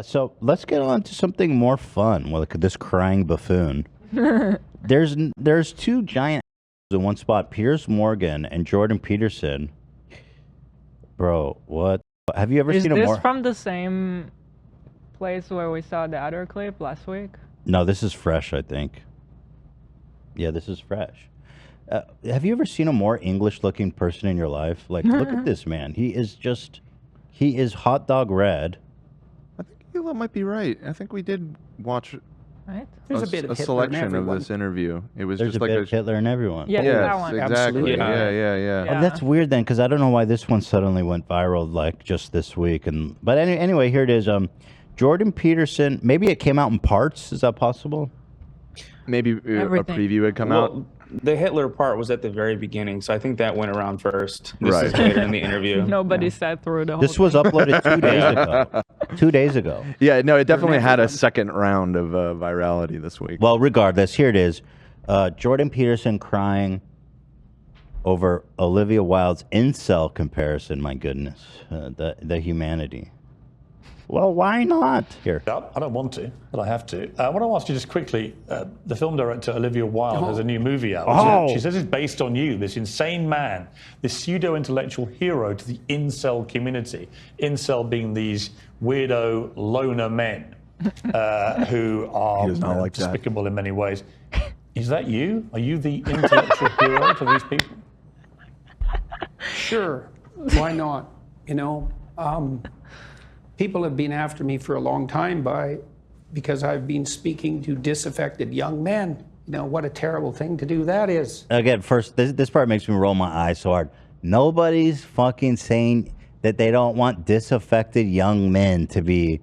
So let's get on to something more fun. Well, look at this crying buffoon. There's two giant in one spot, Piers Morgan and Jordan Peterson. Bro, what? Have you ever seen a more? Is this from the same place where we saw the other clip last week? No, this is fresh, I think. Yeah, this is fresh. Have you ever seen a more English-looking person in your life? Like, look at this man. He is hot dog red. I think you might be right. I think we did watch Right? There's a bit of a Hitler in selection of everyone. this interview. It was There's just a like bit of Hitler in everyone. Yeah, yes, that one. exactly. Absolutely. Yeah. Yeah. Oh, that's weird then, because I don't know why this one suddenly went viral like just this week. But anyway, here it is. Jordan Peterson. Maybe it came out in parts. Is that possible? Maybe a Everything. preview had come out. Well, the Hitler part was at the very beginning, so I think that went around first. This Right. is later in the interview. Nobody sat through the whole This was thing. uploaded 2 days ago. 2 days ago. Yeah, no, it definitely had a second round of virality this week. Well, regardless, here it is. Jordan Peterson crying over Olivia Wilde's incel comparison. My goodness, the humanity. Well, why not? Here. I don't want to, but I have to. I want to ask you just quickly, the film director Olivia Wilde has a new movie out. Oh. She says it's based on you, this insane man, this pseudo-intellectual hero to the incel community. Incel being these weirdo loner men who are does not like that. despicable in many ways. Is that you? Are you the intellectual hero to these people? Sure, why not? You know, people have been after me for a long time because I've been speaking to disaffected young men. You know, what a terrible thing to do that is. Again, first, this part makes me roll my eyes so hard. Nobody's fucking saying that they don't want disaffected young men to be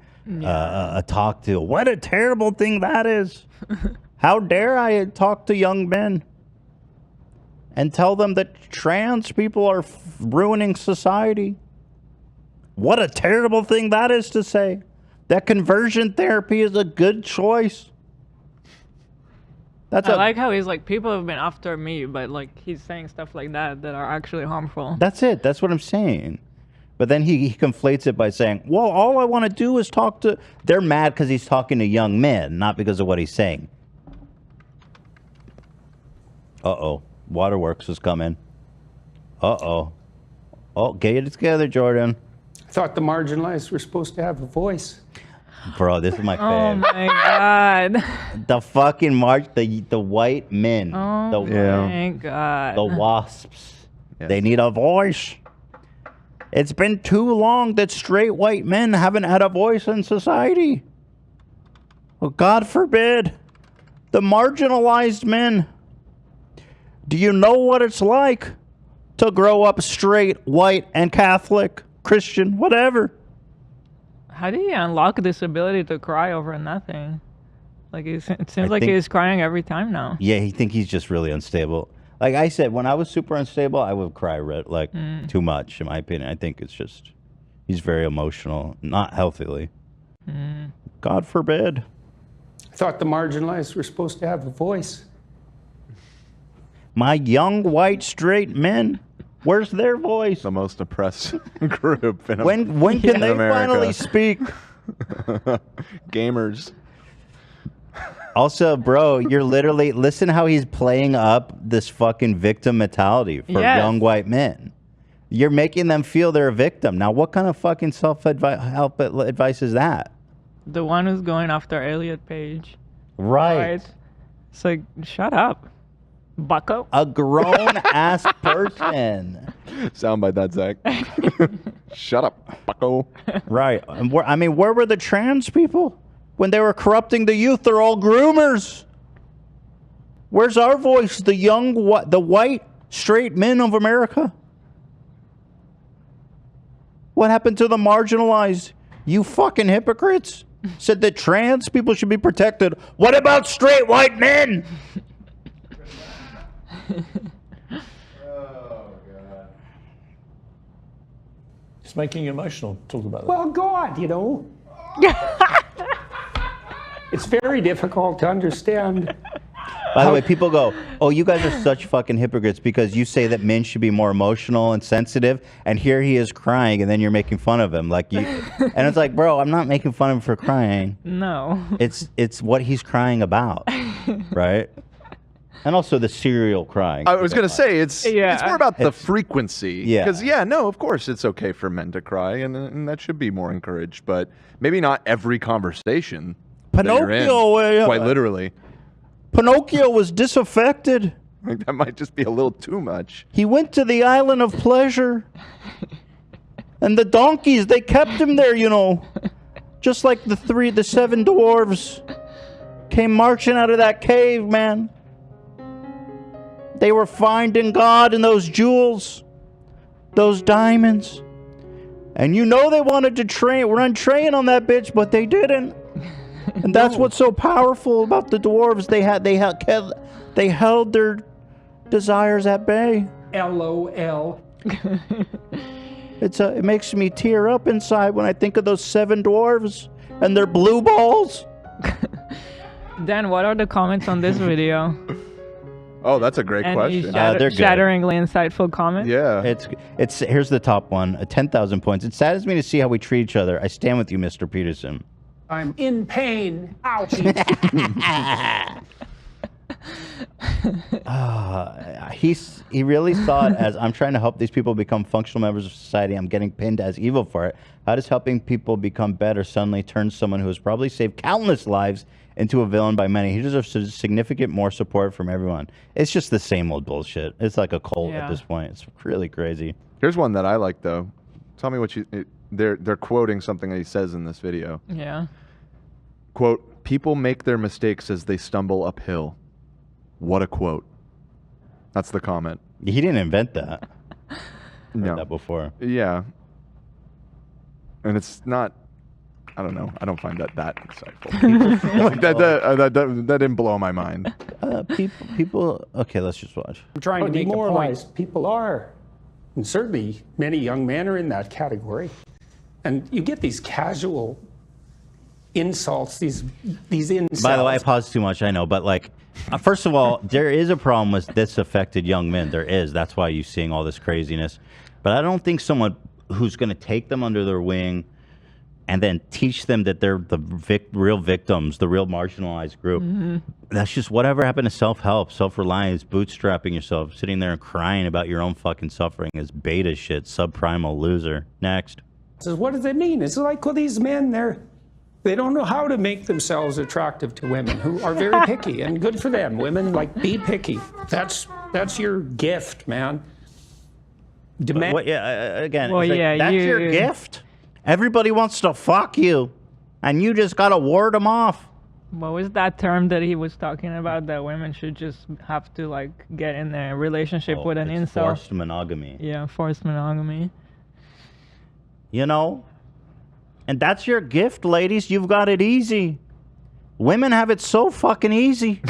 talked to. What a terrible thing that is. How dare I talk to young men and tell them that trans people are ruining society? What a terrible thing that is to say. That conversion therapy is a good choice. I like how he's like, people have been after me, but like he's saying stuff like that are actually harmful. That's it. That's what I'm saying. But then he conflates it by saying, well, all I want to do is talk to... They're mad because he's talking to young men, not because of what he's saying. Uh-oh. Waterworks is coming. Uh-oh. Oh, get it together, Jordan. I thought the marginalized were supposed to have a voice. Bro, this is my Oh fave. my god. The fucking the white men. Oh my god. The wasps. Yes. They need a voice. It's been too long that straight white men haven't had a voice in society. Well, God forbid. The marginalized men. Do you know what it's like to grow up straight, white, and Catholic, Christian, whatever? How do you unlock this ability to cry over nothing? Like it seems like think- he's crying every time now. Yeah, he think he's just really unstable. Like I said, when I was super unstable, I would cry too much, in my opinion. I think it's just he's very emotional, not healthily. God forbid. I thought the marginalized were supposed to have a voice. My young white straight men, where's their voice? The most oppressed group in When can they America. finally speak? Gamers. Also, bro, you're literally listen how he's playing up this fucking victim mentality for Yes. young white men. You're making them feel they're a victim. Now, what kind of fucking self advice is that? The one who's going after Elliot Page. Right. It's like, shut up, bucko. A grown ass person. Soundbite that, Zach. Shut up, bucko. Right. And where were the trans people? When they were corrupting the youth, they're all groomers. Where's our voice? The the white, straight men of America? What happened to the marginalized? You fucking hypocrites. Said that trans people should be protected. What about straight white men? It's making you emotional. Talk about that. Well, God, you know. It's very difficult to understand By the way, people go, "Oh, you guys are such fucking hypocrites because you say that men should be more emotional and sensitive, and here he is crying, and then you're making fun of him." Like you, and it's like, bro, I'm not making fun of him for crying. No. It's what he's crying about, right? And also the serial crying. I was going to say, it's more about the frequency. Yeah. Because, no, of course it's okay for men to cry, and that should be more encouraged. But maybe not every conversation that you're in, quite literally. Pinocchio was disaffected. Like, that might just be a little too much. He went to the island of pleasure. And the donkeys, they kept him there, you know. Just like the 7 dwarves came marching out of that cave, man. They were finding God in those jewels, those diamonds. And you know they wanted to run train on that bitch, but they didn't. And that's what's so powerful about the dwarves. They held their desires at bay. LOL. It makes me tear up inside when I think of those 7 dwarves and their blue balls. Dan, what are the comments on this video? Oh, that's a great question. They're good. Shatteringly insightful comment. Yeah. It's here's the top one, 10,000 points. It saddens me to see how we treat each other. I stand with you, Mr. Peterson. I'm in pain. Ouch. He really saw it as, I'm trying to help these people become functional members of society. I'm getting pinned as evil for it. How does helping people become better suddenly turn someone who has probably saved countless lives into a villain by many? He deserves significant more support from everyone. It's just the same old bullshit. It's like a cult at this point. It's really crazy. Here's one that I like, though. Tell me what they're quoting something that he says in this video. Yeah. Quote, "People make their mistakes as they stumble uphill." What a quote. That's the comment. He didn't invent that. No. Heard that before. Yeah. And it's not, I don't know. I don't find that insightful. Like that didn't blow my mind. People. Okay, let's just watch. I'm trying to make a point. People are. And certainly many young men are in that category. And you get these casual insults, these insults. By the way, I paused too much, I know, but like, first of all, there is a problem with disaffected young men. There is. That's why you're seeing all this craziness. But I don't think someone who's going to take them under their wing and then teach them that they're the real victims, the real marginalized group. Mm-hmm. That's just whatever happened to self-help, self-reliance, bootstrapping yourself, sitting there and crying about your own fucking suffering is beta shit, subprimal loser. Next. So what does it mean? It's like, well, these men, they don't know how to make themselves attractive to women who are very picky, and good for them. Women, like, be picky. That's your gift, man. Again, well, that's your gift. Everybody wants to fuck you, and you just gotta ward them off. What was that term that he was talking about, that women should just have to like get in a relationship with an incel? Forced monogamy. Yeah, forced monogamy. You know? And that's your gift, ladies. You've got it easy. Women have it so fucking easy.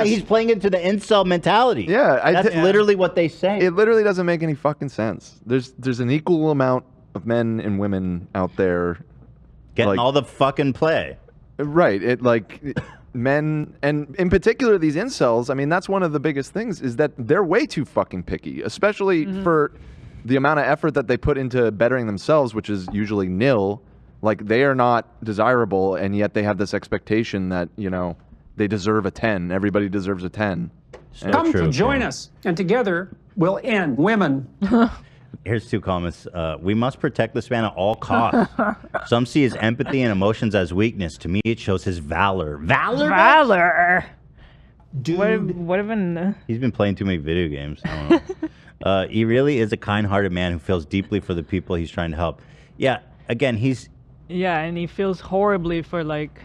He's playing into the incel mentality. Yeah. That's literally what they say. It literally doesn't make any fucking sense. There's an equal amount of men and women out there getting all the fucking play. Right. Men, and in particular these incels, I mean, that's one of the biggest things, is that they're way too fucking picky, especially for the amount of effort that they put into bettering themselves, which is usually nil. Like, they are not desirable, and yet they have this expectation that, you know, they deserve a 10. Everybody deserves a 10. Come to join us, and together we'll end women. Here's 2 comments. We must protect this man at all costs. Some see his empathy and emotions as weakness. To me, it shows his valor. Valor? Dude. What even... He's been playing too many video games. I don't know. He really is a kind-hearted man who feels deeply for the people he's trying to help. Yeah, again, he's... Yeah, and he feels horribly for, like,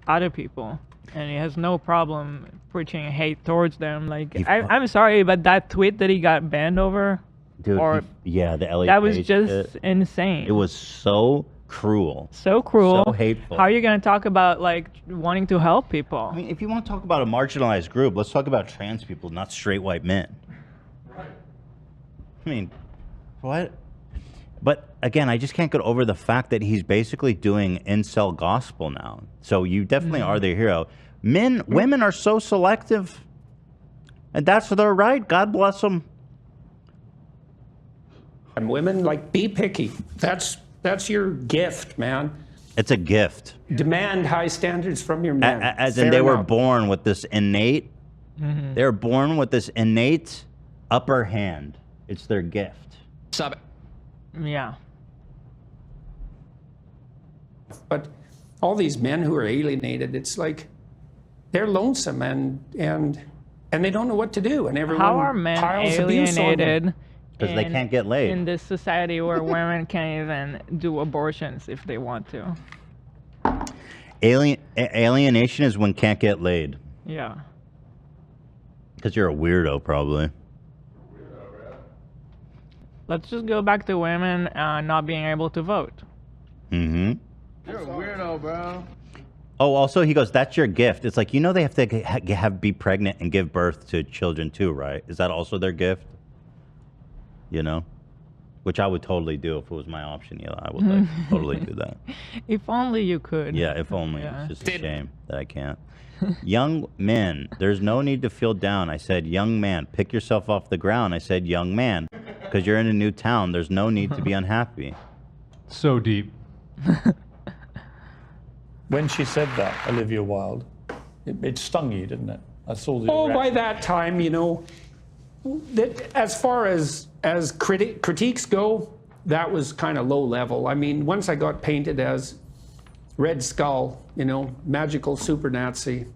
other people. And he has no problem preaching hate towards them. Like, I'm sorry, but that tweet that he got banned over... Dude, the LA that was just insane. It was so cruel. So cruel. So hateful. How are you going to talk about, like, wanting to help people? I mean, if you want to talk about a marginalized group, let's talk about trans people, not straight white men. Right. I mean, what? But again, I just can't get over the fact that he's basically doing incel gospel now. So you definitely are the hero. Women are so selective. And that's their right. God bless them. And women, like, be picky. That's your gift, man. It's a gift. Demand high standards from your men. As in, they were born with this innate. They were born with this innate upper hand. It's their gift. Yeah. But all these men who are alienated, it's like they're lonesome and they don't know what to do, and everyone How are men piles abuse on them. alienated? Because they can't get laid. In this society where women can't even do abortions if they want to. Alienation is when can't get laid. Yeah. Because you're a weirdo, probably. Let's just go back to women not being able to vote. Mm-hmm. You're a weirdo, bro. Oh, also, he goes, that's your gift. It's like, you know they have to be pregnant and give birth to children too, right? Is that also their gift? You know? Which I would totally do if it was my option. Yeah, I would totally do that. If only you could. Yeah, if only. Yeah. It's just a shame that I can't. Young men, there's no need to feel down. I said, young man, pick yourself off the ground. I said, young man, because you're in a new town. There's no need to be unhappy. So deep. When she said that, Olivia Wilde, it stung you, didn't it? I saw the Oh, by reaction. that time, you know, as far as critiques go, that was kind of low level. I mean, once I got painted as Red Skull, you know, magical super Nazi,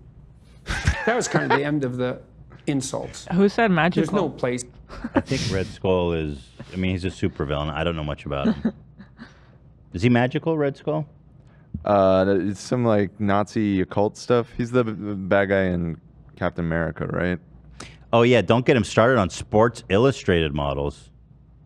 that was kind of the end of the insults. Who said magical? There's no place. I think Red Skull is, I mean, he's a supervillain. I don't know much about him. Is he magical, Red Skull? It's some like Nazi occult stuff. He's the bad guy in Captain America, right? Oh, yeah. Don't get him started on Sports Illustrated models.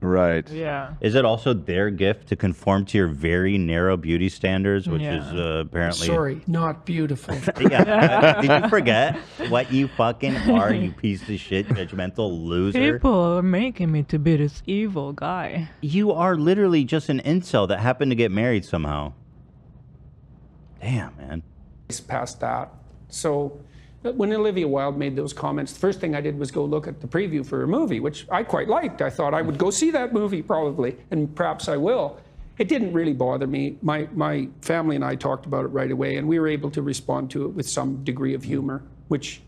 Right. Yeah. Is it also their gift to conform to your very narrow beauty standards, which is apparently... Sorry, not beautiful. Yeah. Did you forget what you fucking are, you piece of shit, judgmental loser? People are making me to be this evil guy. You are literally just an incel that happened to get married somehow. Damn, man. Past that. So when Olivia Wilde made those comments, the first thing I did was go look at the preview for her movie, which I quite liked. I thought I would go see that movie probably, and perhaps I will. It didn't really bother me. My family and I talked about it right away, and we were able to respond to it with some degree of humor, which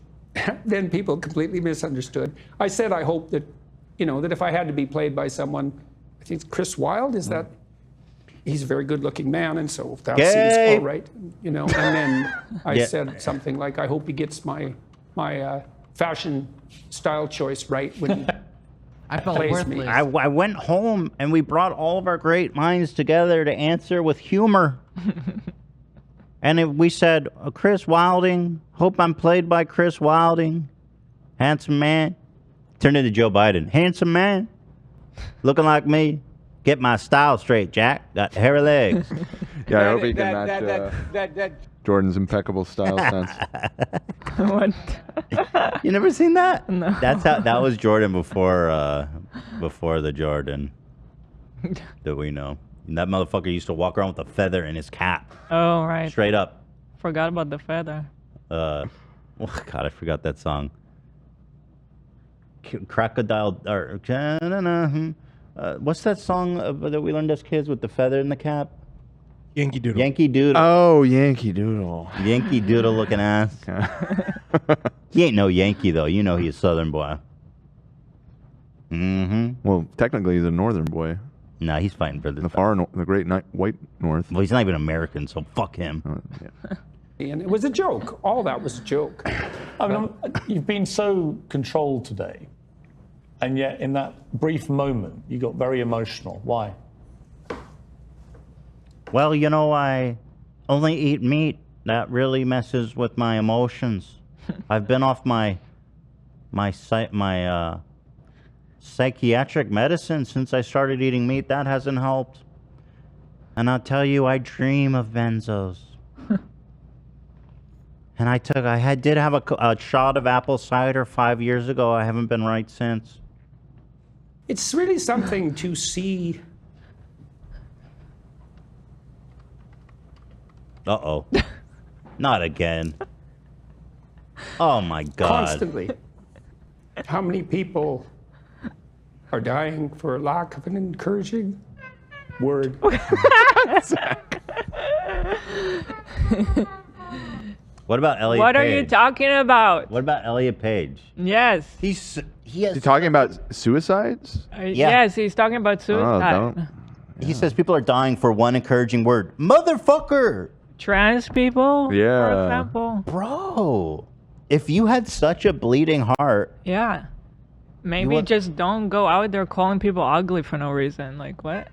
then people completely misunderstood. I said I hope that, you know, that if I had to be played by someone, I think Chris Wilde, is that? He's a very good-looking man, and so if that seems all right, you know. And then I said something like, "I hope he gets my fashion style choice right when he I felt plays worthless. me." I went home and we brought all of our great minds together to answer with humor. And we said, Chris Wilding, hope I'm played by Chris Wilding. Handsome man. Turned into Joe Biden. Handsome man. Looking like me. Get my style straight, Jack. Got hairy legs. Yeah, I hope he can match Jordan's impeccable style sense. What? You never seen that? No. That was Jordan before the Jordan that we know. And that motherfucker used to walk around with a feather in his cap. Oh, right. Straight up. Forgot about the feather. Oh God, I forgot that song. Crocodile or what's that song that we learned as kids with the feather in the cap? Yankee Doodle. Yankee Doodle. Oh, Yankee Doodle. Yankee Doodle looking ass. He ain't no Yankee though. You know he's a Southern boy. Mm-hmm. Well, technically he's a Northern boy. Nah, he's fighting for The the great white North. Well, he's not even American, so fuck him. Yeah. And it was a joke. All that was a joke. I mean, you've been so controlled today, and yet in that brief moment, you got very emotional. Why? Well, you know, I only eat meat. That really messes with my emotions. I've been off my psychiatric medicine since I started eating meat. That hasn't helped. And I'll tell you, I dream of benzos. And I did have a shot of apple cider 5 years ago. I haven't been right since. It's really something to see. Uh-oh. Not again. Oh my God. Constantly. How many people are dying for lack of an encouraging word? What about Elliot What are Page? you talking about? What about Elliot Page? Yes. He has. You talking about suicides? Yes, he's talking about suicide. don't. He says people are dying for one encouraging word. Motherfucker! Trans people, for Yeah. example. Bro, if you had such a bleeding heart, Yeah. Maybe would- just don't go out there calling people ugly for no reason. Like, what?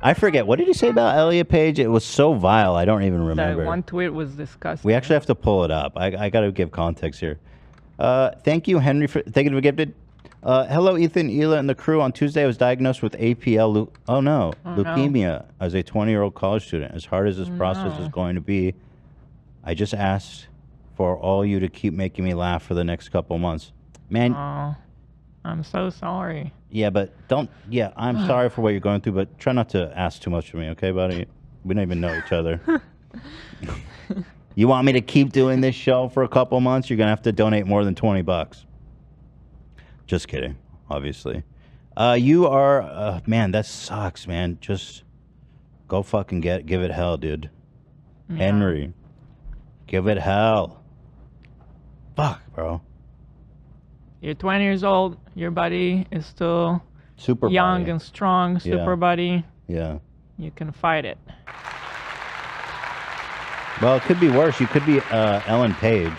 I forget. What did he say about Elliot Page? It was so vile. I don't even remember. That one tweet was disgusting. We actually have to pull it up. I got to give context here. Thank you, Henry. Thank you for gifted. Hello, Ethan, Ela, and the crew. On Tuesday, I was diagnosed with APL. Leukemia as a 20-year-old college student. As hard as this process is going to be, I just asked for all you to keep making me laugh for the next couple months. Man. Oh, I'm so sorry. Yeah, but don't. Yeah, I'm sorry for what you're going through, but try not to ask too much of me, okay, buddy? We don't even know each other. You want me to keep doing this show for a couple months? You're gonna have to donate more than $20. Just kidding, obviously. You are, man. That sucks, man. Just go fucking give it hell, dude. Yeah. Henry, give it hell. Fuck, bro. You're 20 years old. Your body is still Super young body. and strong. Super Yeah. body. Yeah. You can fight it. Well, it could be worse. You could be Ellen Page.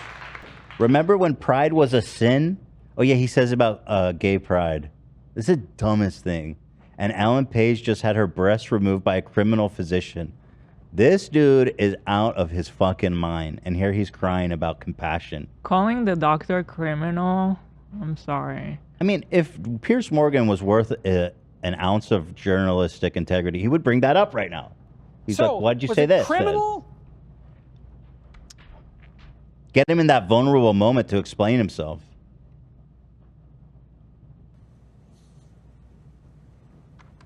Remember when pride was a sin? Oh, yeah, he says about gay pride. This is the dumbest thing. And Ellen Page just had her breasts removed by a criminal physician. This dude is out of his fucking mind. And here he's crying about compassion. Calling the doctor criminal? I'm sorry. I mean, if Pierce Morgan was worth an ounce of journalistic integrity, he would bring that up right now. He's like, why'd you say this? Criminal? Get him in that vulnerable moment to explain himself.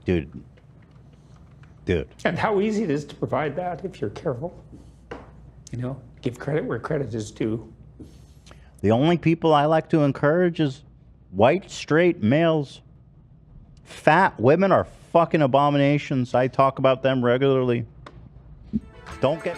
Dude. And how easy it is to provide that if you're careful. You know, give credit where credit is due. The only people I like to encourage is white, straight males. Fat women are fucking abominations. I talk about them regularly. Don't get...